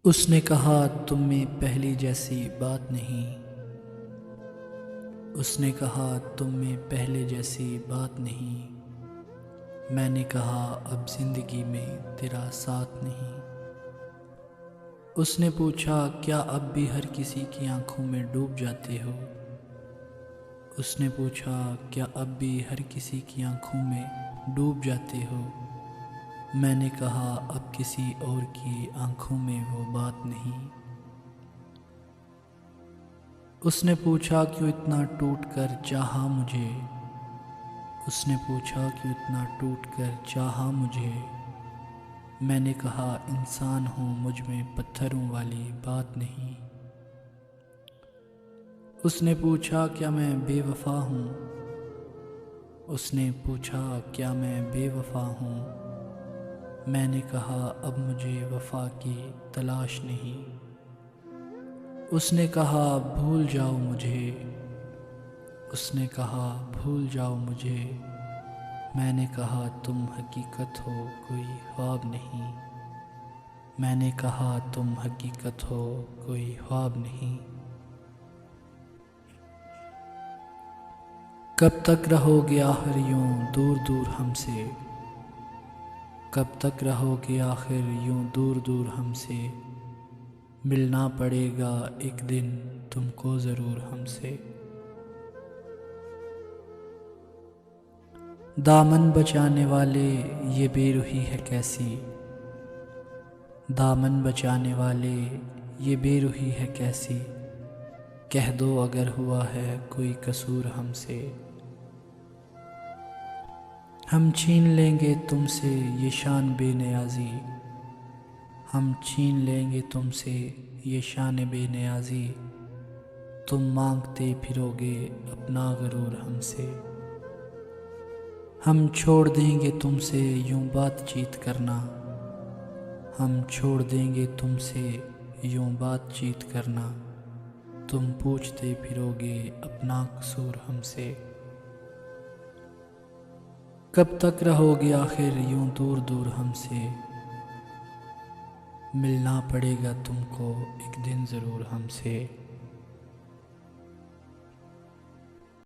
اس نے کہا تم میں پہلی جیسی بات نہیں، اس نے کہا تم میں پہلے جیسی بات نہیں، میں نے کہا اب زندگی میں تیرا ساتھ نہیں۔ اس نے پوچھا کیا اب بھی ہر کسی کی آنکھوں میں ڈوب جاتے ہو؟ اس نے پوچھا کیا اب بھی ہر کسی کی آنکھوں میں ڈوب جاتے ہو؟ میں نے کہا اب کسی اور کی آنکھوں میں وہ بات نہیں۔ اس نے پوچھا کیوں اتنا ٹوٹ کر چاہا مجھے؟ اس نے پوچھا کیوں اتنا ٹوٹ کر چاہا مجھے؟ میں نے کہا انسان ہوں مجھ میں پتھروں والی بات نہیں۔ اس نے پوچھا کیا میں بے وفا ہوں؟ اس نے پوچھا کیا میں بے وفا ہوں؟ میں نے کہا اب مجھے وفا کی تلاش نہیں۔ اس نے کہا بھول جاؤ مجھے، اس نے کہا بھول جاؤ مجھے، میں نے کہا تم حقیقت ہو کوئی خواب نہیں۔ میں نے کہا تم حقیقت ہو کوئی خواب نہیں۔ کب تک رہو گے آخر یوں دور دور ہم سے؟ کب تک رہو گے آخر یوں دور دور ہم سے؟ ملنا پڑے گا ایک دن تم کو ضرور ہم سے۔ دامن بچانے والے یہ بے رخی ہے کیسی؟ دامن بچانے والے یہ بے رخی ہے کیسی؟ کہہ دو اگر ہوا ہے کوئی قصور ہم سے۔ ہم چھین لیں گے تم سے یہ شان بے نیازی، ہم چھین لیں گے تم سے یہ شان بے نیازی، تم مانگتے پھرو گے اپنا غرور ہم سے۔ ہم چھوڑ دیں گے تم سے یوں بات چیت کرنا، ہم چھوڑ دیں گے تم سے یوں بات چیت کرنا، تم پوچھتے پھرو گے اپنا قصور ہم سے۔ کب تک رہو گے آخر یوں دور دور ہم سے؟ ملنا پڑے گا تم کو ایک دن ضرور ہم سے۔